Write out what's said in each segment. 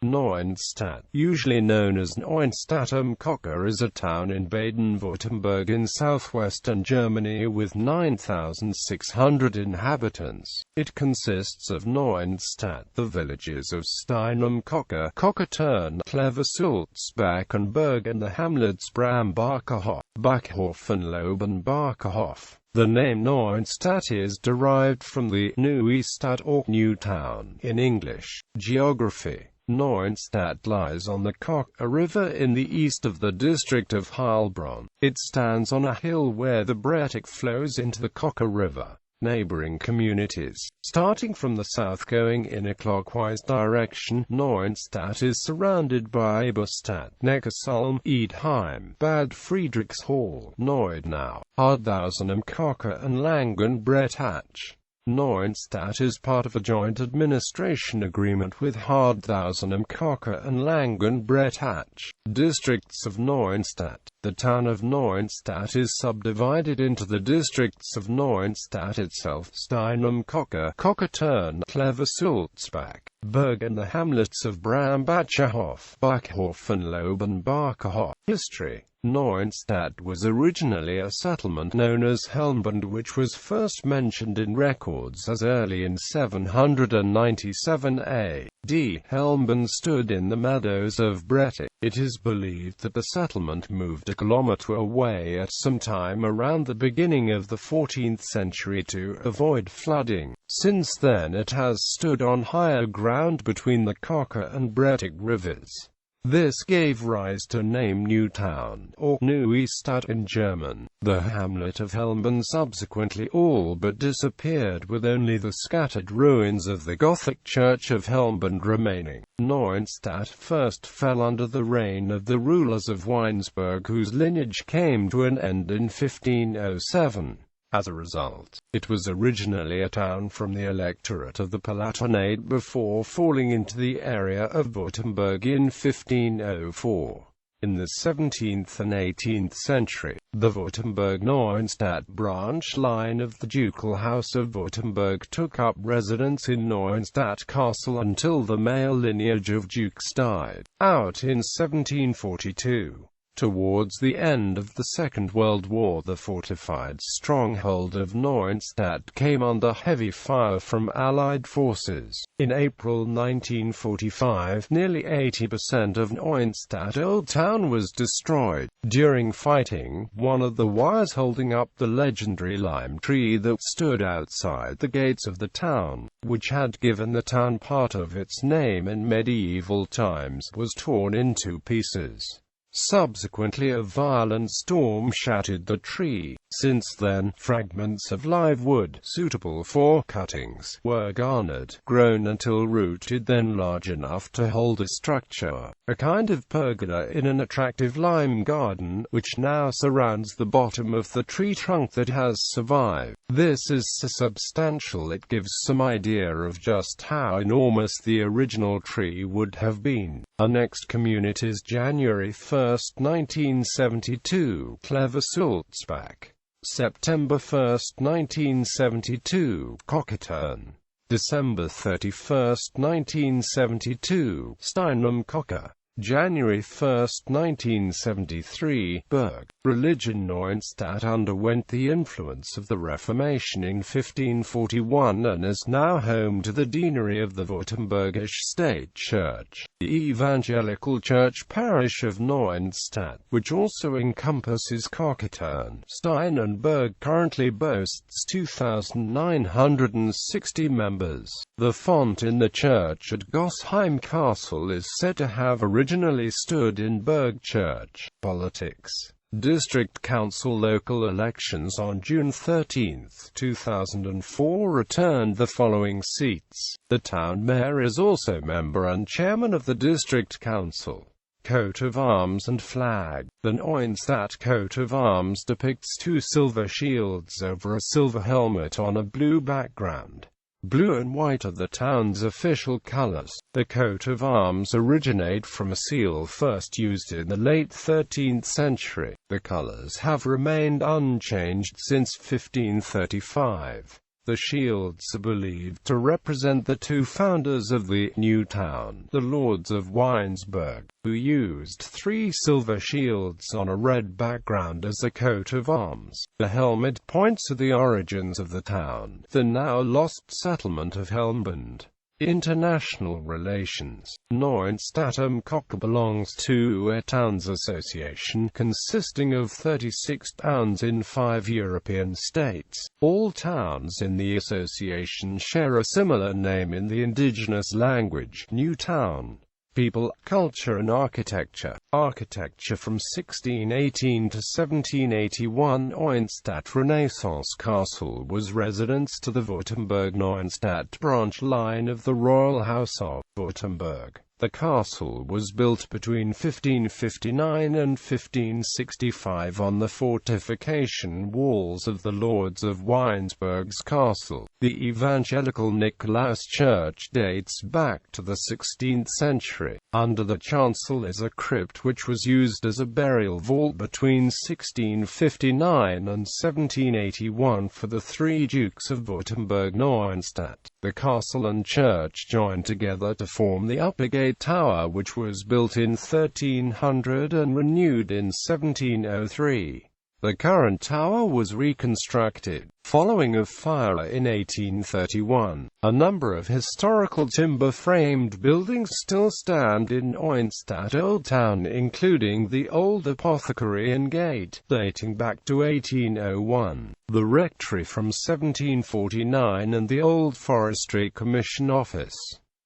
Neuenstadt, usually known as Neuenstadt am Kocher, is a town in Baden-Württemberg in southwestern Germany with 9,600 inhabitants. It consists of Neuenstadt, the villages of Stein am Kocher, Kochertürn, Cleversulzbach and Bürg, and the hamlets Brambacher Hof, Buchhof and Lobenbacher Hof. The name Neuenstadt is derived from the neue Stadt or new town in English. Geography. Neuenstadt lies on the Kocher River in the east of the district of Heilbronn. It stands on a hill where the Bretic flows into the Kocher River. Neighboring communities. Starting from the south going in a clockwise direction, Neuenstadt is surrounded by Eberstadt, Neckarsulm, Idheim, Bad Friedrichshall, Neuenau, Hardthausen am Kocher and Langenbrettach. Neuenstadt is part of a joint administration agreement with Hardthausen am Kocher and Langenbrettach, districts of Neuenstadt. The town of Neuenstadt is subdivided into the districts of Neuenstadt itself, Stein am Kocher, Kochertürn, Cleversulzbach, Bürg, and the hamlets of Brambacher Hof, Buchhof and Lobenbacher Hof. History. Neuenstadt was originally a settlement known as Helmbund, which was first mentioned in records as early in 797 A.D. Helmbund stood in the meadows of Bretic. It is believed that the settlement moved a kilometre away at some time around the beginning of the 14th century to avoid flooding. Since then it has stood on higher ground between the Kocher and Bretic rivers. This gave rise to name Newtown, or Neue Stadt in German. The hamlet of Helmbund subsequently all but disappeared, with only the scattered ruins of the Gothic church of Helmbund remaining. Neuenstadt first fell under the reign of the rulers of Weinsberg, whose lineage came to an end in 1507. As a result, it was originally a town from the electorate of the Palatinate before falling into the area of Württemberg in 1504. In the 17th and 18th century, the Württemberg-Neuenstadt branch line of the ducal house of Württemberg took up residence in Neuenstadt Castle until the male lineage of dukes died out in 1742. Towards the end of the Second World War, the fortified stronghold of Neuenstadt came under heavy fire from Allied forces. In April 1945, nearly 80% of Neuenstadt Old Town was destroyed. During fighting, one of the wires holding up the legendary lime tree that stood outside the gates of the town, which had given the town part of its name in medieval times, was torn into pieces. Subsequently, a violent storm shattered the tree. Since then, fragments of live wood, suitable for cuttings, were garnered, grown until rooted, then large enough to hold a structure, a kind of pergola in an attractive lime garden, which now surrounds the bottom of the tree trunk that has survived. This is so substantial it gives some idea of just how enormous the original tree would have been. Our next communities: January 1, 1972, Cleversulzbach. September 1, 1972, Kochertürn. December 31, 1972, Stein am Kocher. January 1, 1973, Bürg. Religion. Neuenstadt underwent the influence of the Reformation in 1541 and is now home to the deanery of the Württembergisch State Church, the evangelical church parish of Neuenstadt, which also encompasses Kochertürn. Stein and Bürg currently boasts 2,960 members. The font in the church at Gosheim Castle is said to have originally stood in Bürg Church. Politics. District Council local elections on June 13, 2004 returned the following seats. The town mayor is also member and chairman of the District Council. Coat of arms and flag. The Neuenstadt coat of arms depicts two silver shields over a silver helmet on a blue background. Blue and white are the town's official colors. The coat of arms originate from a seal first used in the late 13th century. The colors have remained unchanged since 1535. The shields are believed to represent the two founders of the new town, the Lords of Weinsberg, who used 3 silver shields on a red background as a coat of arms. The helmet points to the origins of the town, the now lost settlement of Helmond. International relations. Neuenstadt am Kocher belongs to a towns association consisting of 36 towns in 5 European states. All towns in the association share a similar name in the indigenous language, New Town. People, culture and architecture. Architecture from 1618 to 1781. Neuenstadt Renaissance Castle was residence to the Württemberg-Neuenstadt branch line of the royal house of Württemberg. The castle was built between 1559 and 1565 on the fortification walls of the Lords of Weinsberg's castle. The evangelical Nikolaus Church dates back to the 16th century. Under the chancel is a crypt which was used as a burial vault between 1659 and 1781 for the 3 Dukes of Württemberg-Neuenstadt. The castle and church joined together to form the upper gate tower, which was built in 1300 and renewed in 1703. The current tower was reconstructed, following a fire in 1831. A number of historical timber-framed buildings still stand in Neuenstadt Old Town, including the old apothecary and gate, dating back to 1801, the rectory from 1749 and the old Forestry Commission office.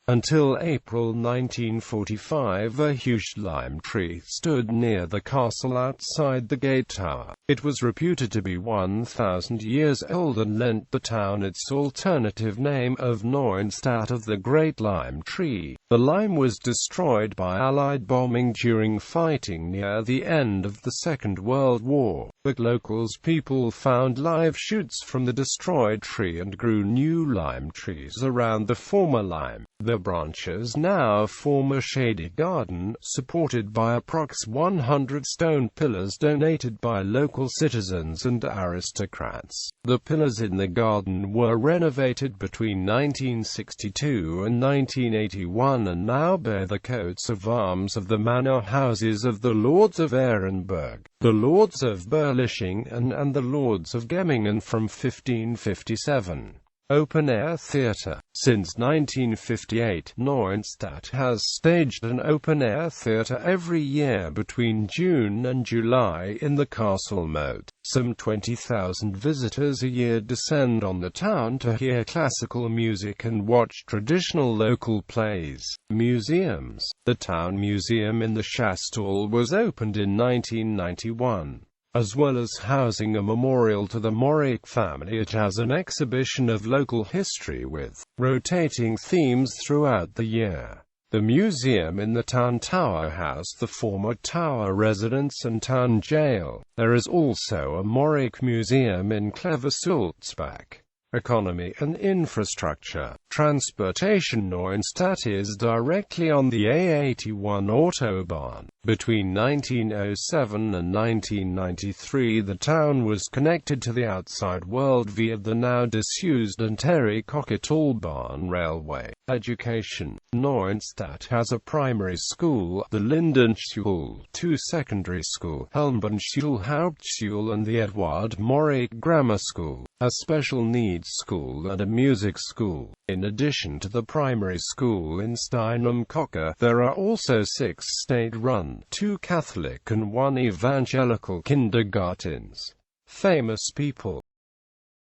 Until April 1945, a huge lime tree stood near the castle outside the gate tower. It was reputed to be 1,000 years old and lent the town its alternative name of Neuenstadt of the Great Lime Tree. The lime was destroyed by Allied bombing during fighting near the end of the Second World War. The locals people found live shoots from the destroyed tree and grew new lime trees around the former lime. The branches now form a shaded garden, supported by approx 100 stone pillars donated by local citizens and aristocrats. The pillars in the garden were renovated between 1962 and 1981 and now bear the coats of arms of the manor houses of the Lords of Ehrenberg, the Lords of Berlichingen and the Lords of Gemmingen from 1557. Open-air theatre. Since 1958, Neuenstadt has staged an open-air theatre every year between June and July in the castle moat. Some 20,000 visitors a year descend on the town to hear classical music and watch traditional local plays. Museums. The town museum in the Schastal was opened in 1991. As well as housing a memorial to the Morik family, it has an exhibition of local history with rotating themes throughout the year. The museum in the town tower housed the former tower residence and town jail. There is also a Morik museum in Cleversulzbach. Economy and infrastructure. Transportation. Neuenstadt is directly on the A81 Autobahn. Between 1907 and 1993, the town was connected to the outside world via the now disused and Kochertürn railway. Education. Neuenstadt has a primary school, the Lindenschule, 2 secondary school, Helmbenschule Hauptschule and the Edward Morik Grammar School, a special needs school and a music school. In addition to the primary school in Stein am Kocher, there are also 6 state-run, 2 Catholic and 1 evangelical kindergartens. Famous people.